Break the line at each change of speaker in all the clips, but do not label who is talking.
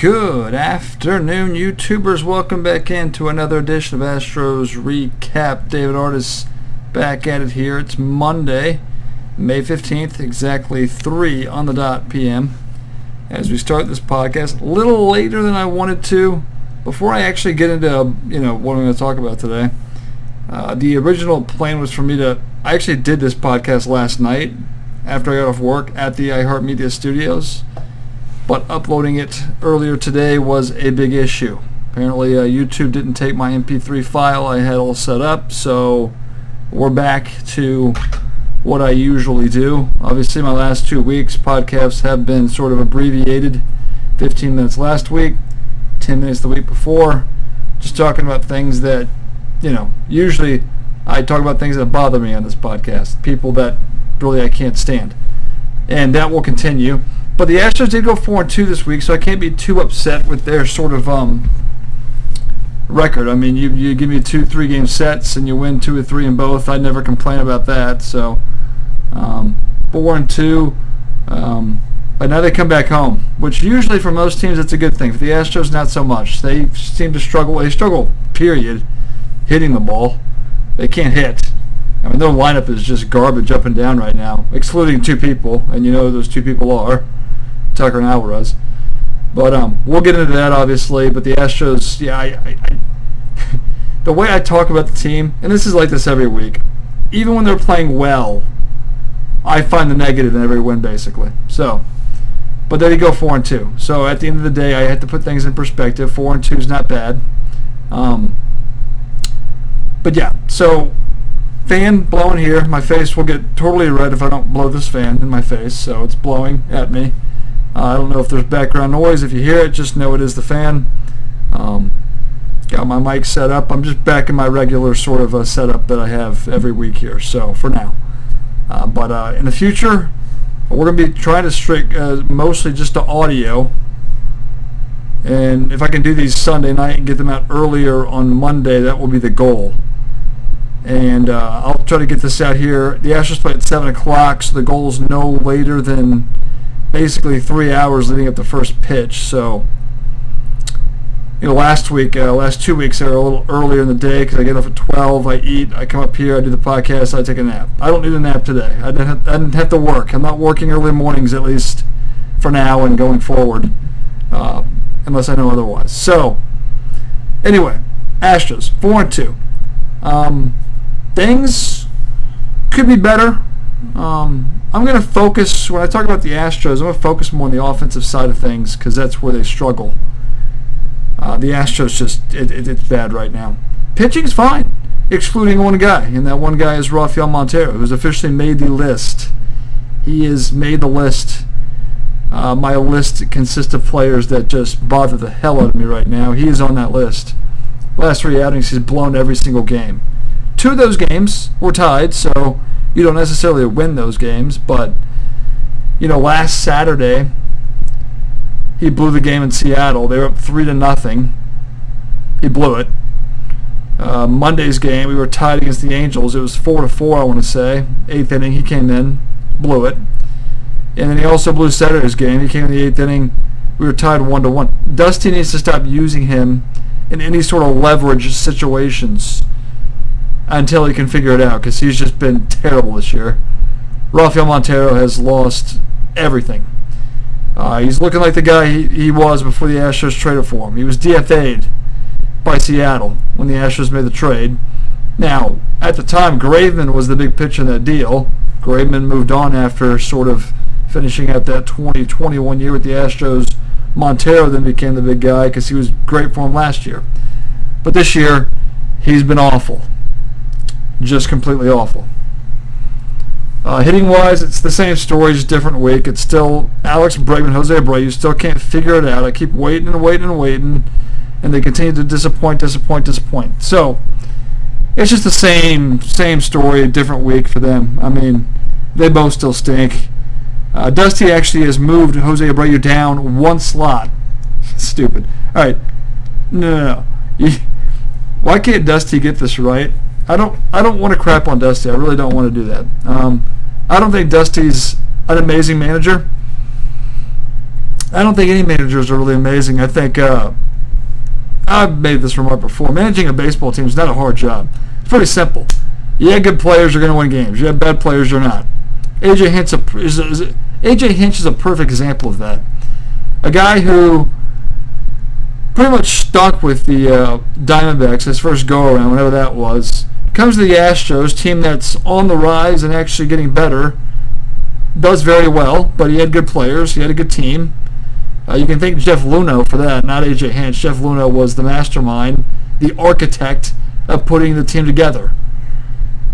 Good afternoon, YouTubers. Welcome back into another edition of Astros Recap. David Artis back at it here. It's Monday, May 15th, exactly 3 on the dot p.m. as we start this podcast. A little later than I wanted to. Before I actually get into what I'm going to talk about today, the original plan was for me I actually did this podcast last night after I got off work at the iHeartMedia studios. But uploading it earlier today was a big issue. Apparently YouTube didn't take my MP3 file I had all set up, so we're back to what I usually do. Obviously my last 2 weeks podcasts have been sort of abbreviated. 15 minutes last week, 10 minutes the week before. Just talking about things that, usually I talk about things that bother me on this podcast. People that really I can't stand. And that will continue. But the Astros did go 4-2 this week, so I can't be too upset with their sort of record. I mean, you give me 2-3 game sets and you win 2 or 3 in both. I never complain about that. So 4-2, but now they come back home, which usually for most teams it's a good thing. For the Astros, not so much. They seem to struggle. They struggle, period, hitting the ball. They can't hit. I mean, their lineup is just garbage up and down right now, excluding 2 people, and you know who those 2 people are. Tucker and Alvarez. But we'll get into that, obviously. But the Astros, the way I talk about the team, and this is like this every week, even when they're playing well, I find the negative in every win, basically. So, but then you go 4-2. So at the end of the day, I had to put things in perspective. 4-2 is not bad. But yeah, so fan blowing here. My face will get totally red if I don't blow this fan in my face. So it's blowing at me. I don't know if there's background noise. If you hear it, just know it is the fan. Got my mic set up. I'm just back in my regular sort of setup that I have every week here. So for now, but in the future, we're going to be trying to strict mostly just the audio. And if I can do these Sunday night and get them out earlier on Monday, that will be the goal. And I'll try to get this out here. The Astros play at 7 o'clock, so the goal is no later than basically 3 hours leading up to first pitch. So, last 2 weeks they were a little earlier in the day because I get off at 12, I eat, I come up here, I do the podcast, I take a nap. I don't need a nap today. I didn't have to work. I'm not working early mornings, at least for now and going forward, unless I know otherwise. So, anyway, Astros, 4-2. Things could be better. I'm going to focus, when I talk about the Astros, I'm going to focus more on the offensive side of things because that's where they struggle. The Astros it's bad right now. Pitching's fine, excluding one guy, and that one guy is Montero, who's officially made the list. He has made the list. My list consists of players that just bother the hell out of me right now. He is on that list. Last 3 outings, he's blown every single game. 2 of those games were tied, so you don't necessarily win those games, but last Saturday he blew the game in Seattle. They were up 3-0. He blew it. Monday's game we were tied against the Angels. It was 4-4, I want to say. 8th inning he came in, blew it, and then he also blew Saturday's game. He came in the 8th inning. We were tied 1-1. Dusty needs to stop using him in any sort of leverage situations until he can figure it out, because he's just been terrible this year. Montero has lost everything. He's looking like the guy he was before the Astros traded for him. He was DFA'd by Seattle when the Astros made the trade. Now, at the time, Bregman was the big pitcher in that deal. Bregman moved on after sort of finishing out that 2021 year with the Astros. Montero then became the big guy because he was great for him last year. But this year, he's been awful. Just completely awful. Hitting-wise, it's the same story, just different week. It's still Bregman, Jose Abreu. You still can't figure it out. I keep waiting, and they continue to disappoint. So, it's just the same story, different week for them. I mean, they both still stink. Dusty actually has moved Jose Abreu down 1 slot. Stupid. All right. No. Why can't Dusty get this right? I don't want to crap on Dusty. I really don't want to do that. I don't think Dusty's an amazing manager. I don't think any managers are really amazing. I think I've made this remark before. Managing a baseball team is not a hard job. It's pretty simple. You have good players, you're going to win games. You have bad players, you're not. AJ Hinch is a perfect example of that. A guy who pretty much stuck with the Diamondbacks his first go-around, whenever that was. Comes to the Astros, team that's on the rise and actually getting better. Does very well, but he had good players. He had a good team. You can thank Jeff Luhnow for that, not AJ Hinch. Jeff Luhnow was the mastermind, the architect of putting the team together.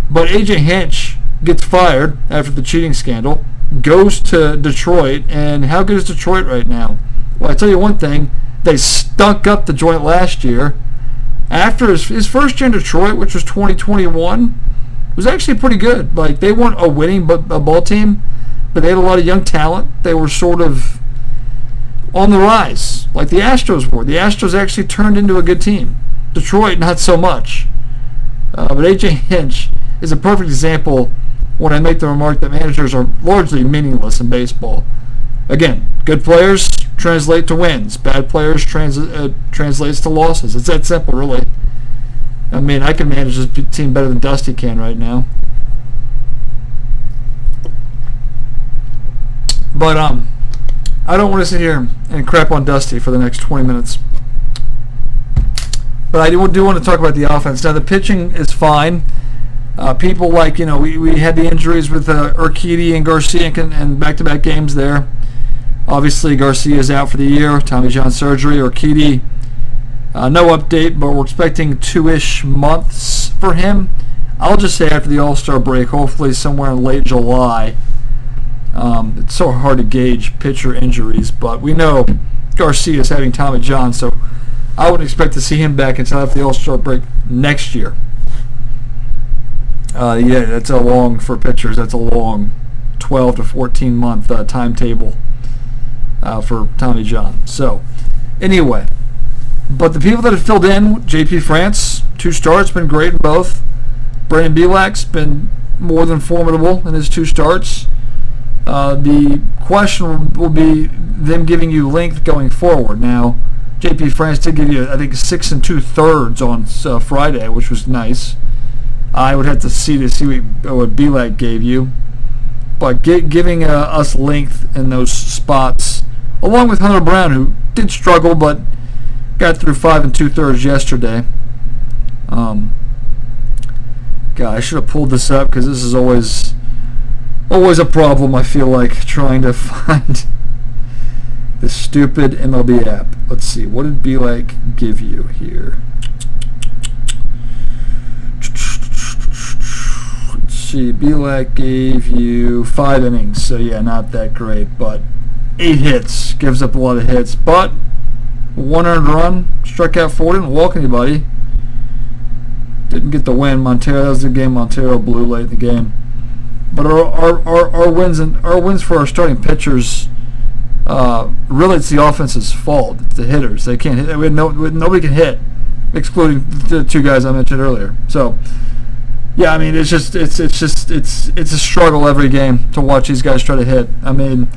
But AJ Hinch gets fired after the cheating scandal, goes to Detroit, and how good is Detroit right now? Well, I tell you one thing, they stunk up the joint last year. After his first year in Detroit, which was 2021, was actually pretty good. Like, they weren't a winning ball team, but they had a lot of young talent. They were sort of on the rise, like the Astros were. The Astros actually turned into a good team. Detroit, not so much. But AJ Hinch is a perfect example when I make the remark that managers are largely meaningless in baseball. Again, good players translate to wins. Bad players translates to losses. It's that simple, really. I mean, I can manage this team better than Dusty can right now. But I don't want to sit here and crap on Dusty for the next 20 minutes. But I do want to talk about the offense. Now, the pitching is fine. People like, we had the injuries with Urquidy and Garcia and back-to-back games there. Obviously, Garcia is out for the year, Tommy John surgery. Urquidy, no update, but we're expecting 2-ish months for him. I'll just say after the All-Star break, hopefully somewhere in late July. It's so hard to gauge pitcher injuries, but we know Garcia is having Tommy John, so I wouldn't expect to see him back until after the All-Star break next year. Yeah, that's a long, for pitchers, that's a long 12 to 14 month timetable for Tommy John. So, anyway, but the people that have filled in, JP France, 2 starts, been great in both. Brandon Bielak's been more than formidable in his 2 starts. The question will be them giving you length going forward. Now, JP France did give you, I think, 6 2/3 on Friday, which was nice. I would have to see what Bielak gave you. But giving us length in those spots, along with Hunter Brown, who did struggle but got through 5 2/3 yesterday. God, I should have pulled this up because this is always a problem, I feel like, trying to find this stupid MLB app. Let's see, what did Bielak give you here? Let's see, Bielak gave you 5 innings, so yeah, not that great, but 8 hits, gives up a lot of hits, but 1 earned run, struck out 4, didn't walk anybody, didn't get the win. Montero, that was the game Montero blew late in the game. But our wins for our starting pitchers, really it's the offense's fault. It's the hitters. They can't hit. Nobody can hit, excluding the 2 guys I mentioned earlier. So, yeah, I mean, it's a struggle every game to watch these guys try to hit. I mean,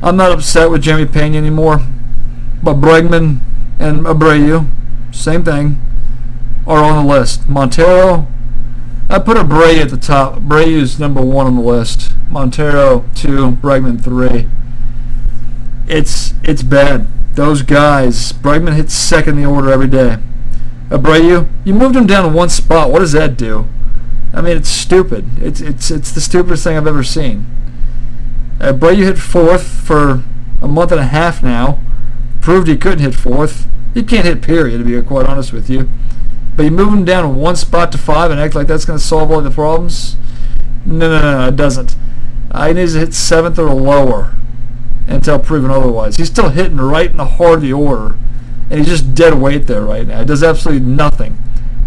I'm not upset with Jeremy Pena anymore, but Bregman and Abreu, same thing, are on the list. Montero, I put Abreu at the top. Abreu's number 1 on the list. Montero 2, Bregman 3. It's bad. Those guys. Bregman hits second in the order every day. Abreu, you moved him down to 1 spot. What does that do? I mean, it's stupid. It's the stupidest thing I've ever seen. Abreu hit 4th for a month and a half now. Proved he couldn't hit 4th. He can't hit, period, to be quite honest with you. But you move him down 1 spot to 5 and act like that's going to solve all the problems? No, it doesn't. He needs to hit 7th or lower until proven otherwise. He's still hitting right in the heart of the order, and he's just dead weight there right now. He does absolutely nothing.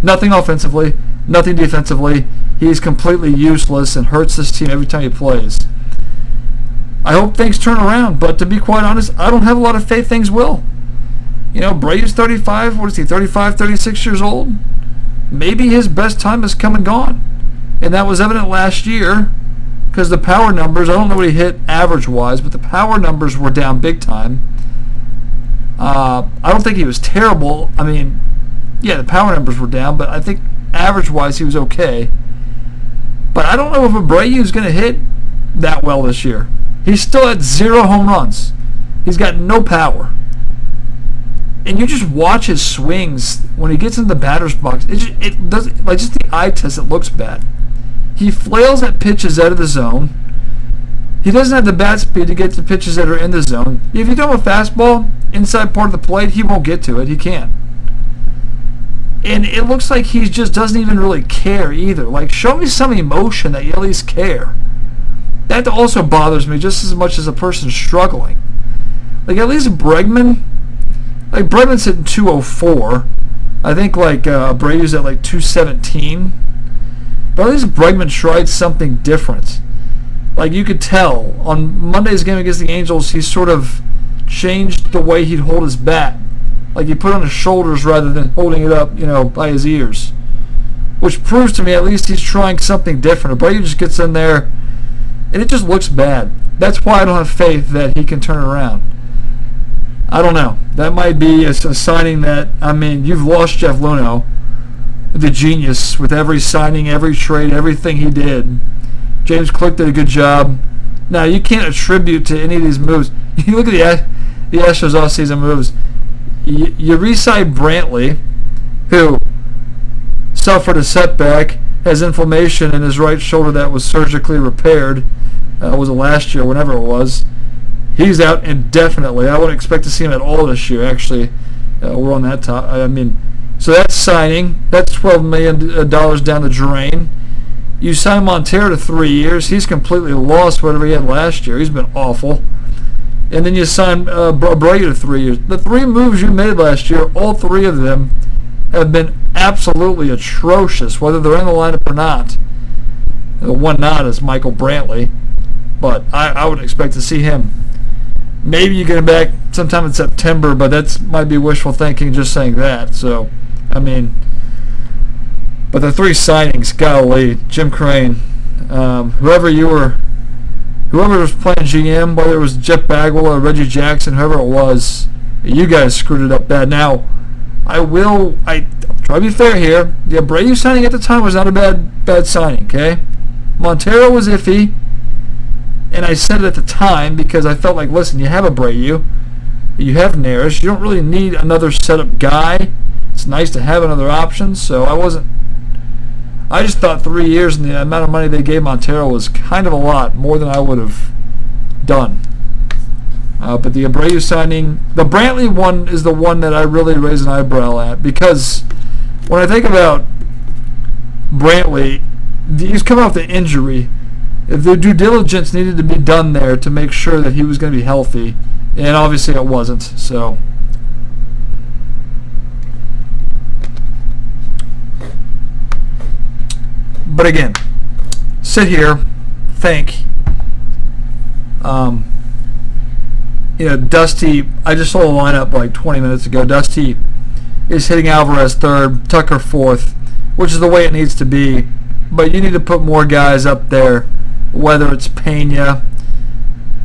Nothing offensively, nothing defensively. He's completely useless and hurts this team every time he plays. I hope things turn around, but to be quite honest, I don't have a lot of faith things will. Breu's 35, 35, 36 years old? Maybe his best time has come and gone. And that was evident last year because the power numbers, I don't know what he hit average-wise, but the power numbers were down big time. I don't think he was terrible. I mean, yeah, the power numbers were down, but I think average-wise he was okay. But I don't know if Abreu is going to hit that well this year. He's still at 0 home runs. He's got no power. And you just watch his swings when he gets in the batter's box. It does, like, just the eye test, it looks bad. He flails at pitches out of the zone. He doesn't have the bat speed to get to pitches that are in the zone. If you throw him a fastball inside part of the plate, he won't get to it. He can't. And it looks like he just doesn't even really care either. Like, show me some emotion that you at least care. That also bothers me just as much as a person struggling. Like, at least Bregman, like, Bregman's hitting 204. I think, like, Abreu's at, like, 217. But at least Bregman tried something different. Like, you could tell on Monday's game against the Angels, he sort of changed the way he'd hold his bat. Like, he put it on his shoulders rather than holding it up, by his ears. Which proves to me at least he's trying something different. Abreu just gets in there, and it just looks bad. That's why I don't have faith that he can turn it around. I don't know. That might be a signing that, I mean, you've lost Jeff Luhnow, the genius, with every signing, every trade, everything he did. James Click did a good job. Now, you can't attribute to any of these moves. You look at the Astros offseason moves. You re-signed Brantley, who suffered a setback, has inflammation in his right shoulder that was surgically repaired. Was it last year, whenever it was. He's out indefinitely. I wouldn't expect to see him at all this year, actually. We're on that top. I mean, so that's signing. That's $12 million down the drain. You sign Montero to 3 years. He's completely lost whatever he had last year. He's been awful. And then you sign Abreu to 3 years. The 3 moves you made last year, all 3 of them have been absolutely atrocious, whether they're in the lineup or not. The one not is Michael Brantley, but I would expect to see him. Maybe you get him back sometime in September, but that might be wishful thinking just saying that. So, I mean, but the 3 signings, golly, Jim Crane, whoever was playing GM, whether it was Jeff Bagwell or Reggie Jackson, whoever it was, you guys screwed it up bad. Now, I try to be fair here. The Abreu signing at the time was not a bad signing, okay? Montero was iffy, and I said it at the time because I felt like, listen, you have Abreu, you have Neris, you don't really need another setup guy. It's nice to have another option, so I just thought 3 years and the amount of money they gave Montero was kind of a lot, more than I would have done. But the Abreu signing, the Brantley one is the one that I really raise an eyebrow at, because when I think about Brantley, he's coming off the injury. If the due diligence needed to be done there to make sure that he was going to be healthy, and obviously it wasn't. So, but again, sit here, think. Dusty, I just saw the lineup like 20 minutes ago. Dusty is hitting Alvarez third, Tucker fourth, which is the way it needs to be. But you need to put more guys up there, whether it's Pena,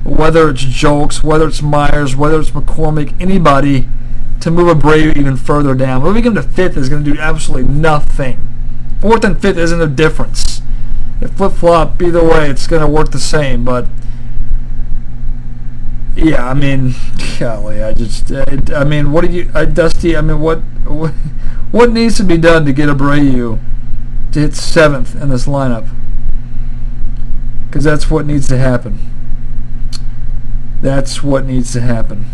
whether it's Jolks, whether it's Myers, whether it's McCormick, anybody to move Abreu even further down. Moving him to 5th is going to do absolutely nothing. 4th and 5th isn't a difference. If flip-flop, either way, it's going to work the same. But, yeah, I mean, golly, Dusty, what needs to be done to get Abreu to hit 7th in this lineup? Because that's what needs to happen. That's what needs to happen.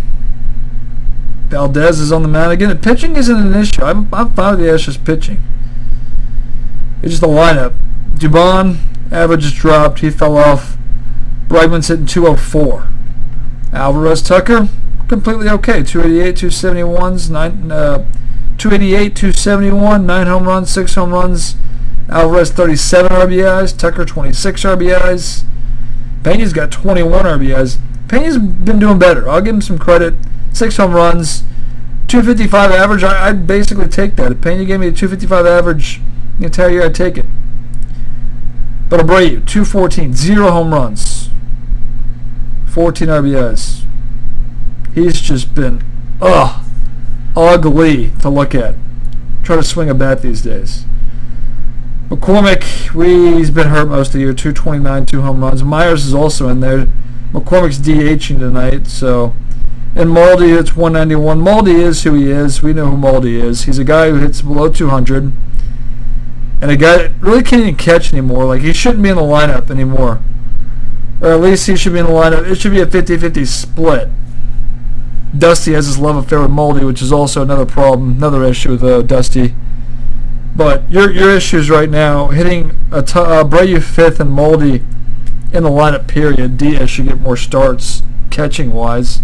Valdez is on the mound again. The pitching isn't an issue. I'm fine with the Astros pitching. It's just the lineup. Dubon, average has dropped. He fell off. Bregman's hitting 204. Alvarez, Tucker, completely okay. 288, 271s, 288, 271, 9 home runs, 6 home runs. Alvarez 37 RBIs, Tucker 26 RBIs. Pena's got 21 RBIs. Pena's been doing better. I'll give him some credit. 6 home runs, 255 average. I'd basically take that. If Pena gave me a 255 average the entire year, I'd take it. But Abreu, 214, 0 home runs, 14 RBIs. He's just been ugly to look at. Try to swing a bat these days. McCormick, he's been hurt most of the year. 229, 2 home runs. Myers is also in there. McCormick's DHing tonight, so. And Maldi, it's 191. Maldi is who he is. We know who Maldi is. He's a guy who hits below 200. And a guy that really can't even catch anymore. Like, he shouldn't be in the lineup anymore. Or at least he should be in the lineup. It should be a 50-50 split. Dusty has his love affair with Maldi, which is also another problem, another issue with Dusty. But your issues right now, hitting Abreu 5th and Maldi in the lineup period. Diaz should get more starts, catching-wise.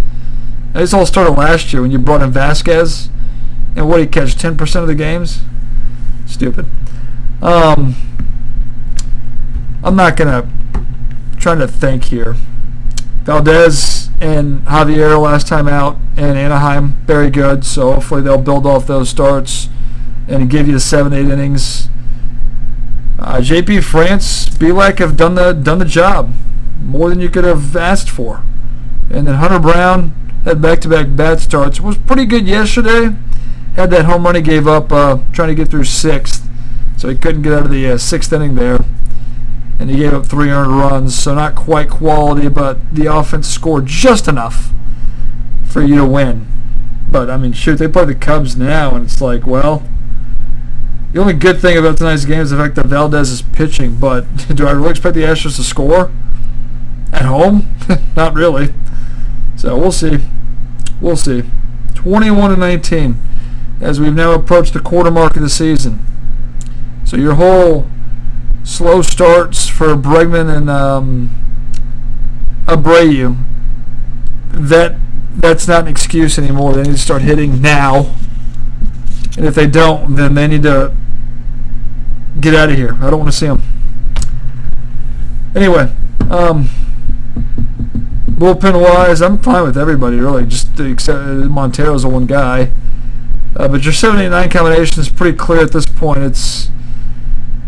And this all started last year when you brought in Vasquez. And what did he catch, 10% of the games? Stupid. I'm not going to try to think here. Valdez and Javier last time out in Anaheim, very good. So hopefully they'll build off those starts and give you 7-8 innings. JP France, Belak have done the job, more than you could have asked for. And then Hunter Brown had back-to-back bad starts. Was pretty good yesterday. Had that home run he gave up trying to get through 6th, so he couldn't get out of the 6th inning there. And he gave up 3 earned runs, so not quite quality, but the offense scored just enough for you to win. But, I mean, shoot, they play the Cubs now, and it's like, well, the only good thing about tonight's game is the fact that Valdez is pitching, but do I really expect the Astros to score at home? Not really. So we'll see. We'll see. 21-19 as we've now approached the quarter mark of the season. So your whole slow starts for Bregman and Abreu, that's not an excuse anymore. They need to start hitting now. And if they don't, then they need to get out of here. I don't want to see them. Anyway, bullpen-wise, I'm fine with everybody, really. Just except Montero's the one guy. But your 7, 8, 9 combination is pretty clear at this point. It's,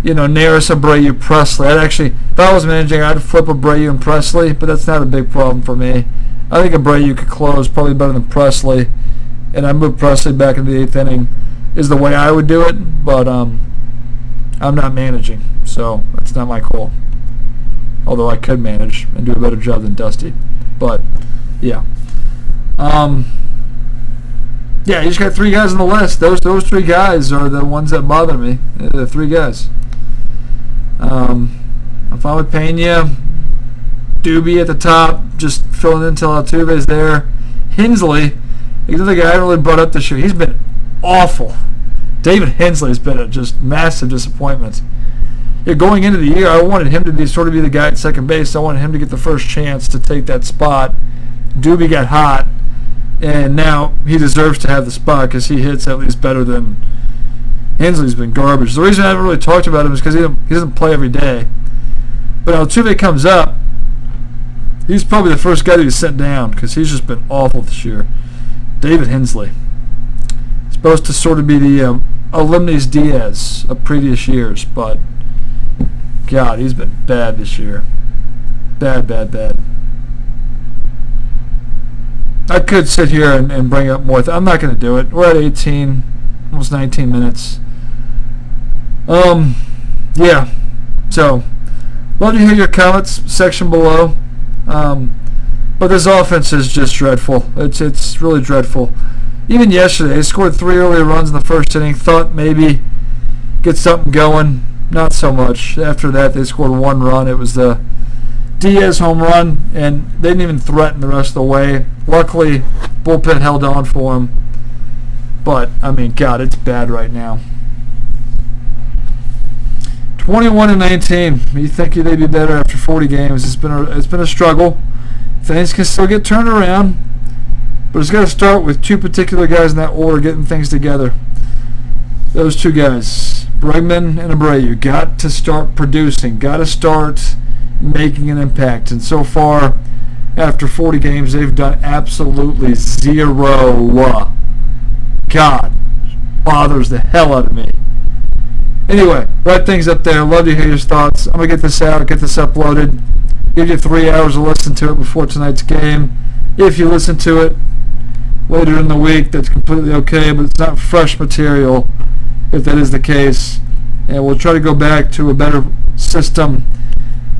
Neris, Abreu, Presley. If I was managing, I'd flip Abreu and Presley, but that's not a big problem for me. I think Abreu could close probably better than Presley, and I move Presley back into the 8th inning is the way I would do it, but I'm not managing, so that's not my call. Although I could manage and do a better job than Dusty. But, yeah. Yeah, you just got 3 guys on the list. Those 3 guys are the ones that bother me. The 3 guys. I'm fine with Pena. Doobie at the top, just filling in until Altuve's there. Hensley, another guy I haven't really brought up this year. He's been awful. David Hensley has been a just massive disappointment. Yeah, going into the year, I wanted him to be the guy at second base. I wanted him to get the first chance to take that spot. Doobie got hot, and now he deserves to have the spot because he hits at least better than Hensley's been garbage. The reason I haven't really talked about him is because he doesn't play every day. But Altuve comes up, he's probably the first guy to be sent down because he's just been awful this year. David Hensley. Supposed to sort of be the Alimnis Diaz of previous years, but God, he's been bad this year. Bad. I could sit here and bring up more. I'm not going to do it. We're at 18, almost 19 minutes. Yeah. So, love to hear your comments section below. But this offense is just dreadful. It's really dreadful. Even yesterday, they scored 3 early runs in the first inning. Thought maybe get something going. Not so much. After that, they scored 1 run. It was the Diaz home run, and they didn't even threaten the rest of the way. Luckily, bullpen held on for him. But, I mean, God, it's bad right now. 21-19. You think they'd be better after 40 games. It's been a struggle. Things can still get turned around, but it's got to start with 2 particular guys in that order getting things together. Those 2 guys, Bregman and Abreu, got to start producing, got to start making an impact. And so far, after 40 games, they've done absolutely 0. God, bothers the hell out of me. Anyway, write things up there. Love to hear your thoughts. I'm going to get this out, get this uploaded. Give you 3 hours to listen to it before tonight's game. If you listen to it later in the week, that's completely okay, but it's not fresh material if that is the case. And we'll try to go back to a better system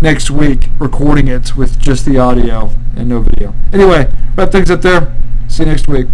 next week, recording it with just the audio and no video. Anyway, wrap things up there. See you next week.